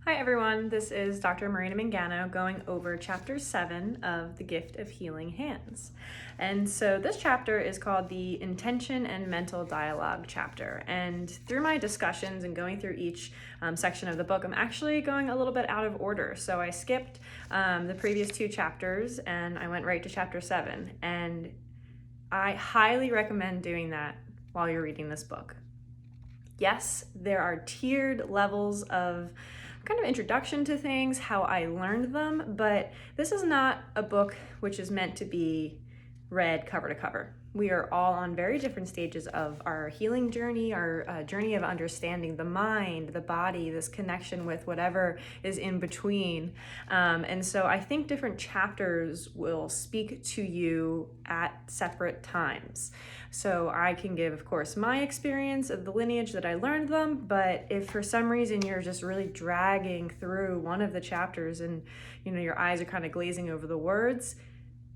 Hi everyone, this is Dr. Marina Mangano going over chapter 7 of The Gift of Healing Hands. And so this chapter is called the Intention and Mental Dialogue chapter. And through my discussions and going through each section of the book, I'm actually going a little bit out of order. So I skipped the previous 2 chapters and I went right to chapter 7. And I highly recommend doing that while you're reading this book. Yes, there are tiered levels of kind of introduction to things, how I learned them, but this is not a book which is meant to be read cover to cover. We are all on very different stages of our healing journey, our journey of understanding the mind, the body, this connection with whatever is in between. And so I think different chapters will speak to you at separate times. So I can give, of course, my experience of the lineage that I learned them, but if for some reason you're just really dragging through one of the chapters and your eyes are kind of glazing over the words,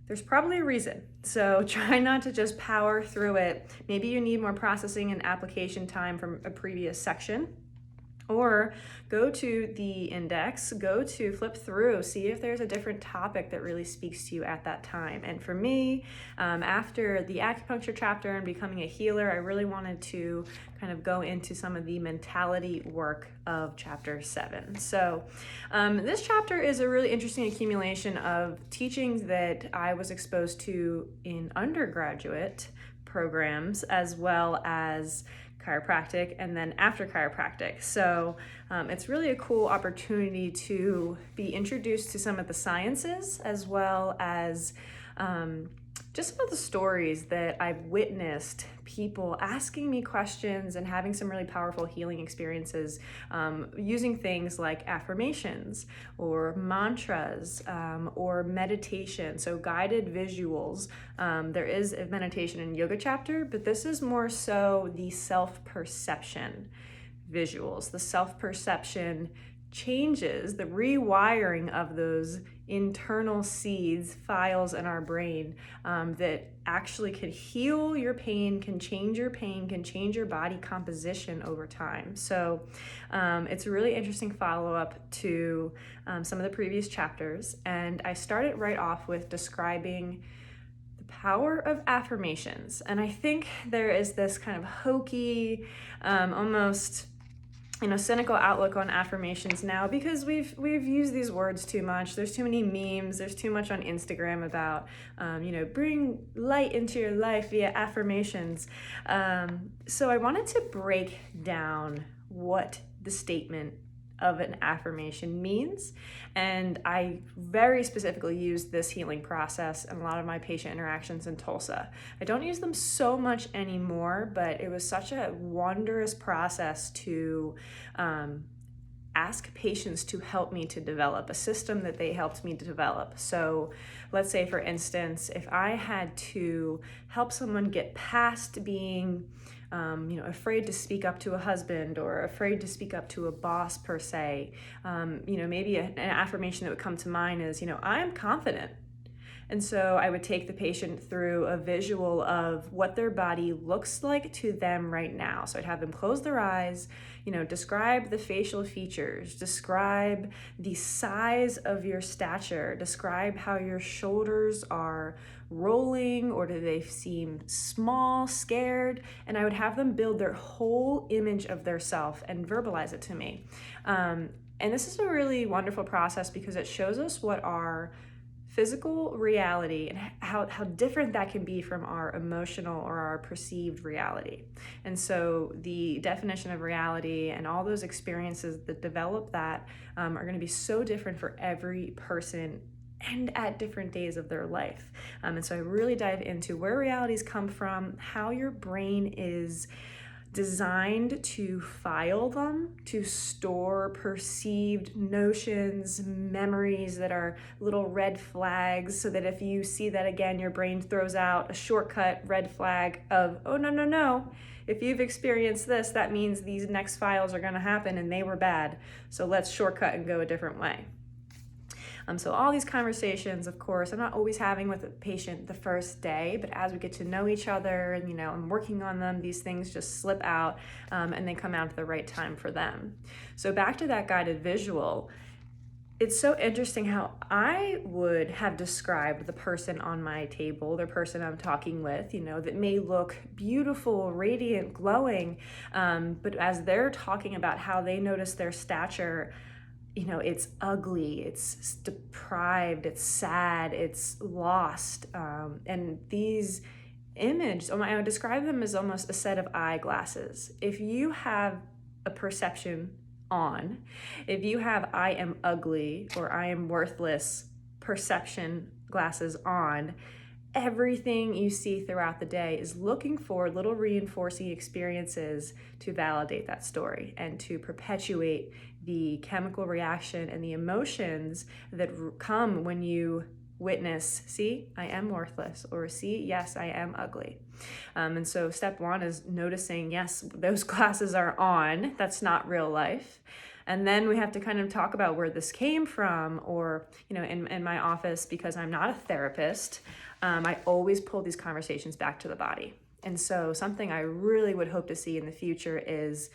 there's probably a reason. So try not to just power through it. Maybe you need more processing and application time from a previous section. Or go to the index, flip through, see if there's a different topic that really speaks to you at that time. And for me, after the acupuncture chapter and becoming a healer, I really wanted to kind of go into some of the mentality work of chapter 7. So this chapter is a really interesting accumulation of teachings that I was exposed to in undergraduate programs, as well as chiropractic and then after chiropractic. So it's really a cool opportunity to be introduced to some of the sciences, as well as just some of the stories that I've witnessed people asking me questions and having some really powerful healing experiences using things like affirmations or mantras or meditation, so guided visuals. There is a meditation and yoga chapter, but this is more so the self-perception visuals, the self-perception changes, the rewiring of those internal seeds, files in our brain that actually can heal your pain, can change your body composition over time. So it's a really interesting follow-up to some of the previous chapters. And I started right off with describing the power of affirmations. And I think there is this kind of hokey, almost cynical outlook on affirmations now, because we've used these words too much. There's too many memes. There's too much on Instagram about, bring light into your life via affirmations. So I wanted to break down what the statement of an affirmation means. And I very specifically use this healing process in a lot of my patient interactions in Tulsa. I don't use them so much anymore, but it was such a wondrous process to ask patients to help me to develop a system that they helped me to develop. So let's say, for instance, if I had to help someone get past being afraid to speak up to a husband or afraid to speak up to a boss per se, maybe an affirmation that would come to mind is, I am confident. And so I would take the patient through a visual of what their body looks like to them right now. So I'd have them close their eyes, describe the facial features, describe the size of your stature, describe how your shoulders are rolling, or do they seem small, scared? And I would have them build their whole image of their self and verbalize it to me. And this is a really wonderful process because it shows us what our physical reality and how different that can be from our emotional or our perceived reality. And so the definition of reality and all those experiences that develop that are going to be so different for every person and at different days of their life. And so I really dive into where realities come from, how your brain is designed to file them, to store perceived notions, memories that are little red flags, so that if you see that again, your brain throws out a shortcut red flag of, oh, no. If you've experienced this, that means these next files are going to happen and they were bad. So let's shortcut and go a different way. So all these conversations, of course, I'm not always having with a patient the first day, but as we get to know each other and, I'm working on them, these things just slip out and they come out at the right time for them. So back to that guided visual, it's so interesting how I would have described the person on my table, the person I'm talking with, that may look beautiful, radiant, glowing, but as they're talking about how they notice their stature, it's ugly, it's deprived, it's sad, it's lost. And these images, I would describe them as almost a set of eyeglasses. If you have a perception on, if you have I am ugly or I am worthless perception glasses on, everything you see throughout the day is looking for little reinforcing experiences to validate that story and to perpetuate the chemical reaction and the emotions that come when you witness, see, I am worthless, or see, yes, I am ugly. And so step one is noticing, yes, those glasses are on. That's not real life. And then we have to kind of talk about where this came from, or, in my office, because I'm not a therapist, I always pull these conversations back to the body. And so something I really would hope to see in the future is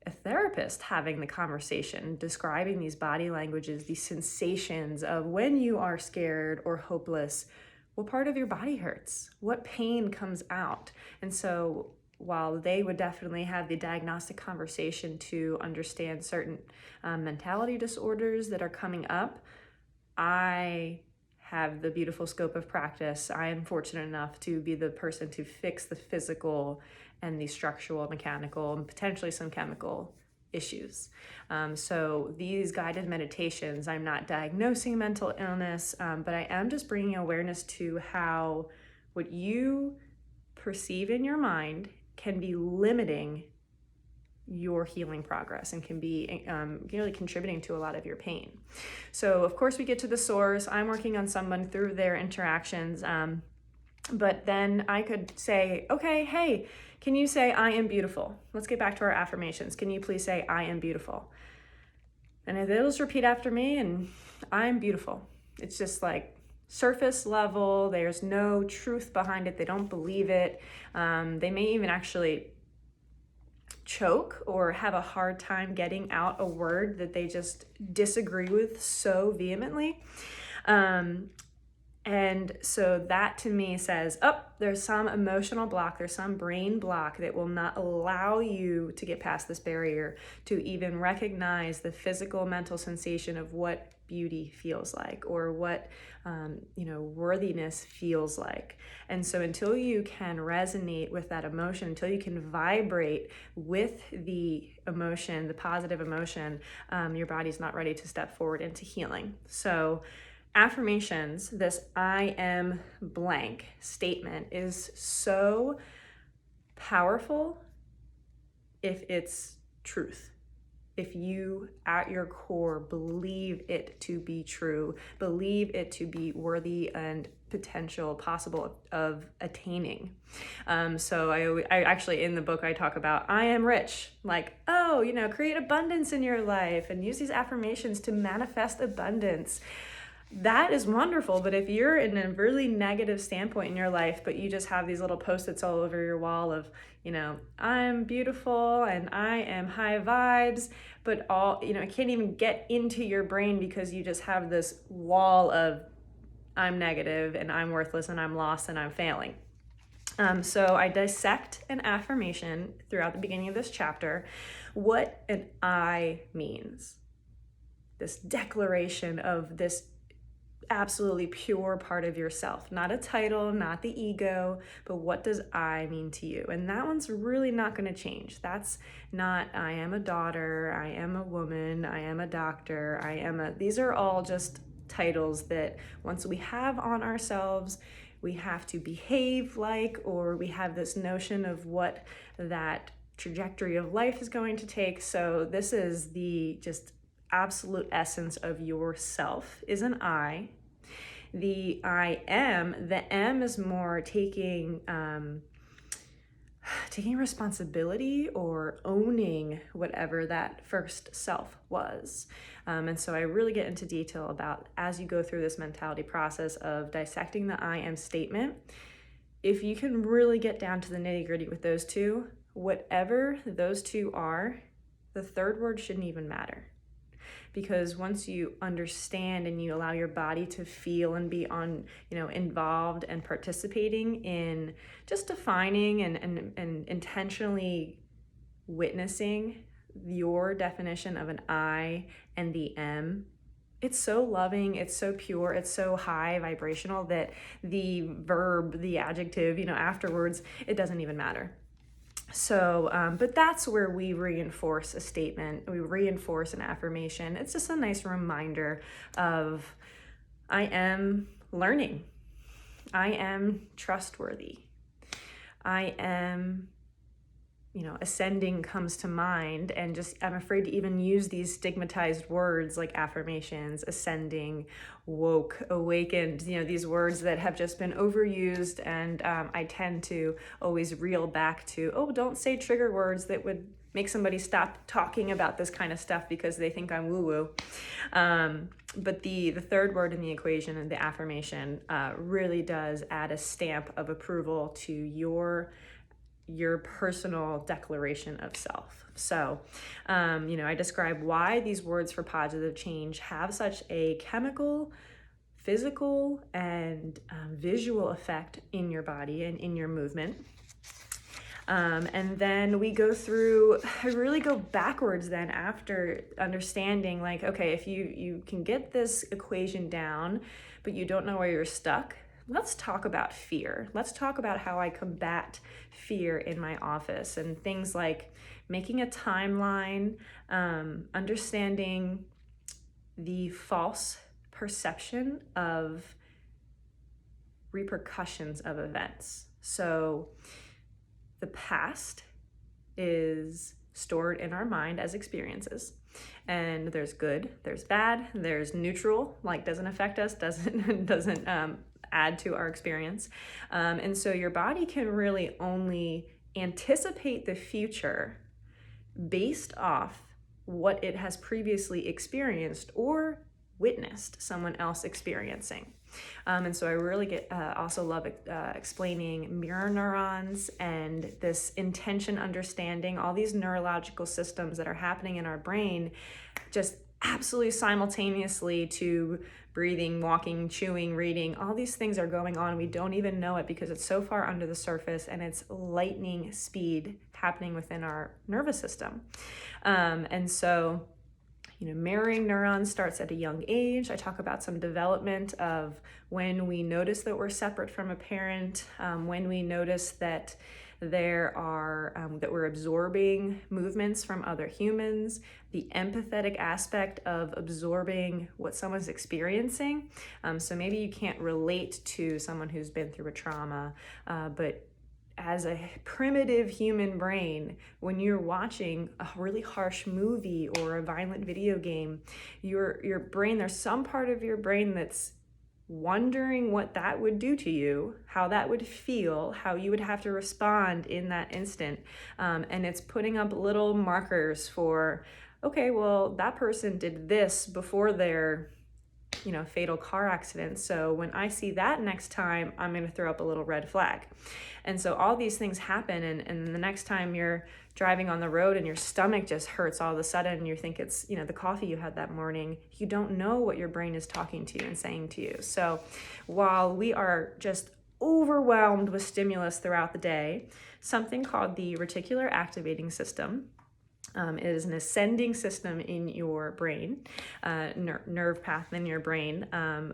a therapist having the conversation, describing these body languages, these sensations of when you are scared or hopeless, what part of your body hurts, what pain comes out. And so while they would definitely have the diagnostic conversation to understand certain mentality disorders that are coming up, I have the beautiful scope of practice. I am fortunate enough to be the person to fix the physical and the structural, mechanical, and potentially some chemical issues. So these guided meditations, I'm not diagnosing mental illness, but I am just bringing awareness to how what you perceive in your mind can be limiting your healing progress and can be really contributing to a lot of your pain. So of course we get to the source. I'm working on someone through their interactions, but then I could say, okay, hey, can you say I am beautiful? Let's get back to our affirmations. Can you please say I am beautiful? And they'll just repeat after me, and I am beautiful. It's just like surface level. There's no truth behind it. They don't believe it. They may even actually choke or have a hard time getting out a word that they just disagree with so vehemently. And so that to me says, there's some emotional block, there's some brain block that will not allow you to get past this barrier to even recognize the physical, mental sensation of what beauty feels like, or what worthiness feels like. And so until you can resonate with that emotion, until you can vibrate with the emotion, the positive emotion, your body's not ready to step forward into healing. So affirmations, this I am blank statement, is so powerful if it's truth. If you at your core believe it to be true, believe it to be worthy and potential possible of attaining. So I actually, in the book, I talk about I am rich, like, create abundance in your life and use these affirmations to manifest abundance. That is wonderful, but if you're in a really negative standpoint in your life, but you just have these little post-its all over your wall of, I'm beautiful and I am high vibes, but it can't even get into your brain because you just have this wall of I'm negative and I'm worthless and I'm lost and I'm failing. So I dissect an affirmation throughout the beginning of this chapter, what an I means. This declaration of this absolutely pure part of yourself, not a title, not the ego, but what does I mean to you? And that one's really not going to change. That's not I am a daughter, I am a woman, I am a doctor, these are all just titles that once we have on ourselves, we have to behave like, or we have this notion of what that trajectory of life is going to take. So this is the just absolute essence of yourself is an I. The I am, the M is more taking taking responsibility or owning whatever that first self was. And so I really get into detail about, as you go through this mentality process of dissecting the I am statement, if you can really get down to the nitty-gritty with those two, whatever those two are, the third word shouldn't even matter. Because once you understand and you allow your body to feel and be involved and participating in just defining and intentionally witnessing your definition of an I and the M, it's so loving, it's so pure, it's so high vibrational that the verb, the adjective, afterwards, it doesn't even matter. So, but that's where we reinforce a statement, we reinforce an affirmation. It's just a nice reminder of, I am learning, I am trustworthy, I am, ascending comes to mind, and just I'm afraid to even use these stigmatized words like affirmations, ascending, woke, awakened, these words that have just been overused, and I tend to always reel back to, don't say trigger words that would make somebody stop talking about this kind of stuff because they think I'm woo-woo. But the third word in the equation and the affirmation really does add a stamp of approval to your personal declaration of self. So, I describe why these words for positive change have such a chemical, physical, and visual effect in your body and in your movement. And then we go through, I really go backwards then after understanding, like, okay, if you can get this equation down, but you don't know where you're stuck, let's talk about fear. Let's talk about how I combat fear in my office, and things like making a timeline, understanding the false perception of repercussions of events. So the past is stored in our mind as experiences. And there's good, there's bad, there's neutral, like doesn't affect us, doesn't add to our experience. And so your body can really only anticipate the future based off what it has previously experienced or witnessed someone else experiencing. And so I really also love explaining mirror neurons and this intention understanding, all these neurological systems that are happening in our brain, just absolutely simultaneously to breathing, walking, chewing, reading. All these things are going on. We don't even know it because it's so far under the surface, and it's lightning speed happening within our nervous system. And so, mirroring neurons starts at a young age. I talk about some development of when we notice that we're separate from a parent, when we notice that that we're absorbing movements from other humans, the empathetic aspect of absorbing what someone's experiencing. So maybe you can't relate to someone who's been through a trauma, but as a primitive human brain, when you're watching a really harsh movie or a violent video game, your brain, there's some part of your brain that's wondering what that would do to you, how that would feel, how you would have to respond in that instant. And it's putting up little markers for, okay, well, that person did this before their fatal car accident. So when I see that next time, I'm going to throw up a little red flag. And so all these things happen. And the next time you're driving on the road and your stomach just hurts all of a sudden, and you think it's, the coffee you had that morning, you don't know what your brain is talking to you and saying to you. So while we are just overwhelmed with stimulus throughout the day, something called the reticular activating system, it is an ascending system in your brain, nerve path in your brain.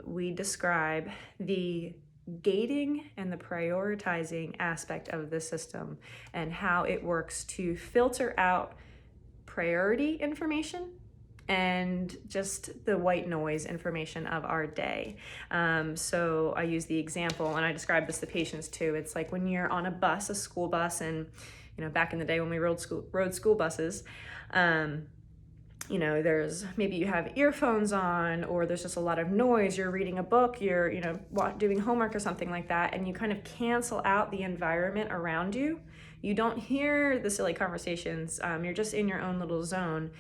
We describe the gating and the prioritizing aspect of the system and how it works to filter out priority information and just the white noise information of our day. So I use the example, and I describe this to patients too. It's like when you're on a bus, a school bus, and back in the day when we rode school buses, there's maybe you have earphones on, or there's just a lot of noise. You're reading a book, you're, doing homework or something like that, and you kind of cancel out the environment around you. You don't hear the silly conversations. You're just in your own little zone.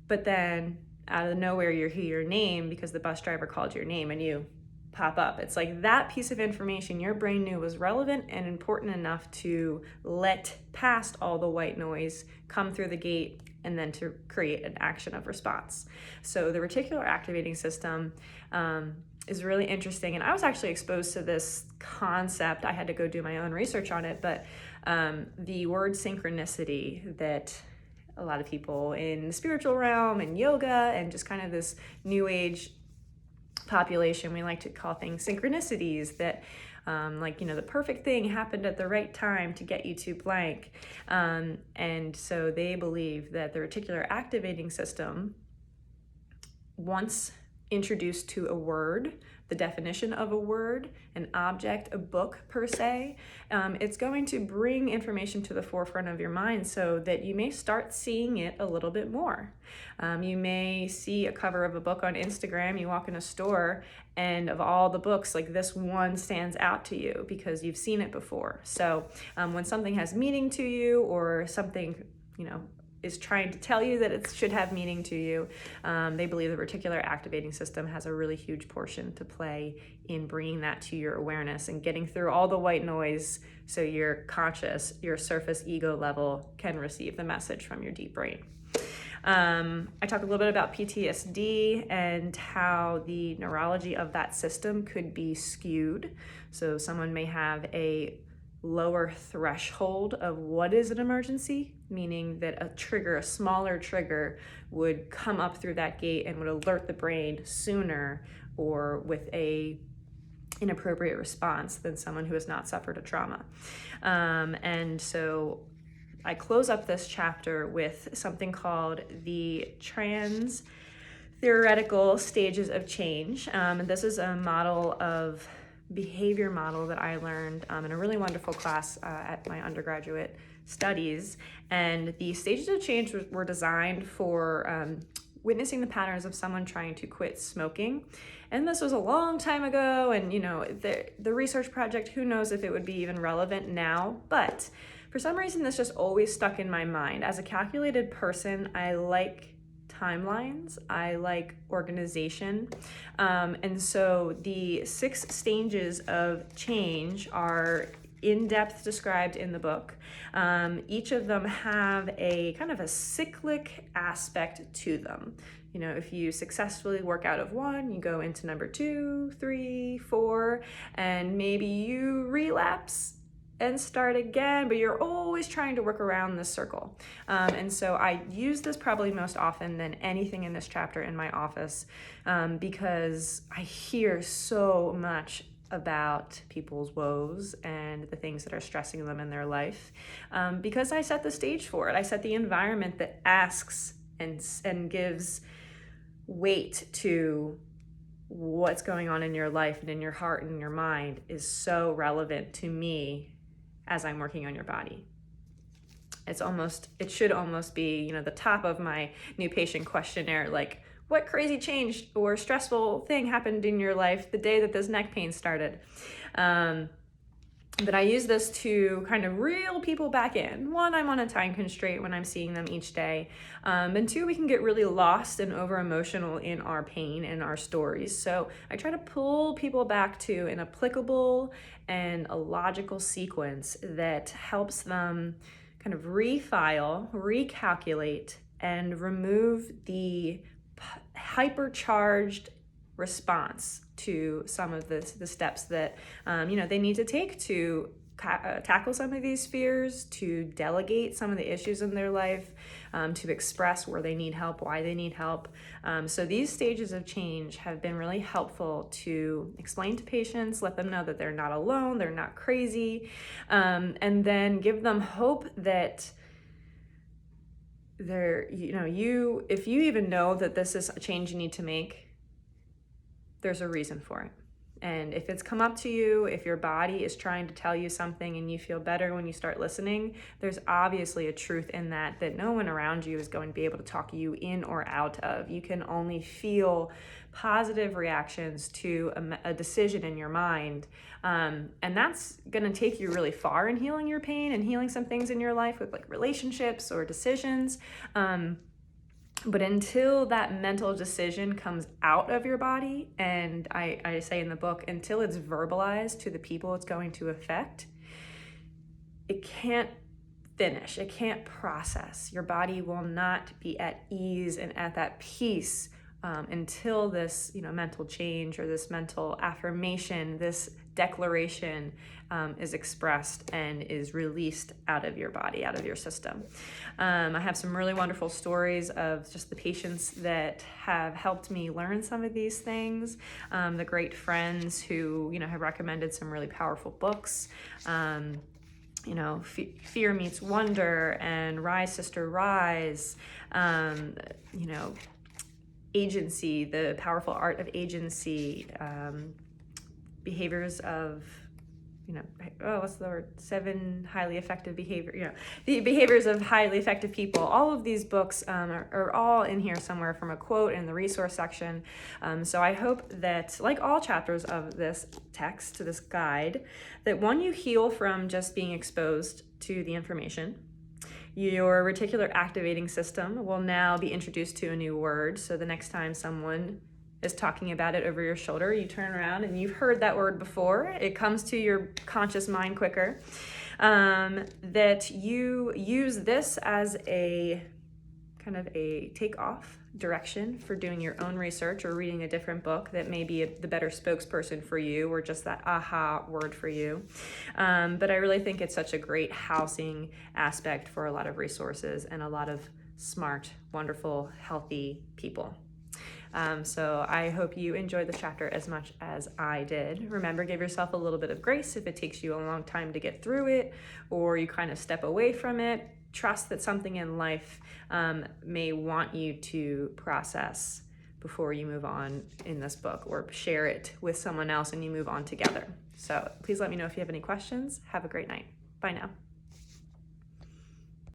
But then out of nowhere, you hear your name because the bus driver called your name and you pop up. It's like that piece of information your brain knew was relevant and important enough to let past all the white noise, come through the gate, and then to create an action of response. So the reticular activating system is really interesting. And I was actually exposed to this concept. I had to go do my own research on it, but the word synchronicity that a lot of people in the spiritual realm and yoga and just kind of this new age population, we like to call things synchronicities, that the perfect thing happened at the right time to get you to blank. And so they believe that the reticular activating system, once introduced to a word, the definition of a word, an object, a book per se, it's going to bring information to the forefront of your mind so that you may start seeing it a little bit more. You may see a cover of a book on Instagram, you walk in a store, and of all the books, like this one stands out to you because you've seen it before. So when something has meaning to you, or something, is trying to tell you that it should have meaning to you, they believe the reticular activating system has a really huge portion to play in bringing that to your awareness and getting through all the white noise so your conscious, your surface ego level can receive the message from your deep brain. I talk a little bit about PTSD and how the neurology of that system could be skewed. So someone may have a lower threshold of what is an emergency, meaning that a smaller trigger would come up through that gate and would alert the brain sooner or with a inappropriate response than someone who has not suffered a trauma. And so I close up this chapter with something called the trans-theoretical stages of change. This is a behavior model that I learned in a really wonderful class at my undergraduate studies. And the stages of change were designed for witnessing the patterns of someone trying to quit smoking. And this was a long time ago, and the research project, who knows if it would be even relevant now, but for some reason this just always stuck in my mind. As a calculated person, I like timelines, I like organization, and so the 6 stages of change are in depth described in the book. Each of them have a kind of a cyclic aspect to them. If you successfully work out of one, you go into number 2, 3, 4, and maybe you relapse and start again, but you're always trying to work around this circle. And so I use this probably most often than anything in this chapter in my office, because I hear so much about people's woes and the things that are stressing them in their life, because I set the stage for it. I set the environment that asks and gives weight to what's going on in your life and in your heart and in your mind is so relevant to me as I'm working on your body. It should almost be, the top of my new patient questionnaire, like, what crazy change or stressful thing happened in your life the day that this neck pain started? But I use this to kind of reel people back in. 1, I'm on a time constraint when I'm seeing them each day. And 2, we can get really lost and over emotional in our pain and our stories. So I try to pull people back to an applicable and a logical sequence that helps them kind of refile, recalculate, and remove the hypercharged response to some of the steps that they need to take to tackle some of these fears, to delegate some of the issues in their life, to express where they need help, why they need help. So these stages of change have been really helpful to explain to patients, let them know that they're not alone, they're not crazy, and then give them hope that if you even know that this is a change you need to make, there's a reason for it. And if it's come up to you, if your body is trying to tell you something and you feel better when you start listening, there's obviously a truth in that no one around you is going to be able to talk you in or out of. You can only feel positive reactions to a decision in your mind. And that's going to take you really far in healing your pain and healing some things in your life with like relationships or decisions. But until that mental decision comes out of your body, and I say in the book, until it's verbalized to the people it's going to affect, it can't finish, it can't process. Your body will not be at ease and at that peace until this, mental change or this mental affirmation, this declaration is expressed and is released out of your body, out of your system. I have some really wonderful stories of just the patients that have helped me learn some of these things, the great friends who, have recommended some really powerful books. Fear Meets Wonder and Rise, Sister, Rise, Agency, the powerful art of agency, behaviors of, what's the word? 7 highly effective behavior, the behaviors of highly effective people. All of these books are all in here somewhere from a quote in the resource section. So I hope that, like all chapters of this text, this guide, that one, you heal from just being exposed to the information. Your reticular activating system will now be introduced to a new word. So the next time someone is talking about it over your shoulder, you turn around and you've heard that word before. It comes to your conscious mind quicker. That you use this as a kind of a take-off direction for doing your own research or reading a different book that may be the better spokesperson for you or just that aha word for you. But I really think it's such a great housing aspect for a lot of resources and a lot of smart, wonderful, healthy people. So I hope you enjoyed the chapter as much as I did. Remember, give yourself a little bit of grace if it takes you a long time to get through it or you kind of step away from it. Trust that something in life may want you to process before you move on in this book, or share it with someone else and you move on together. So please let me know if you have any questions. Have a great night. Bye now.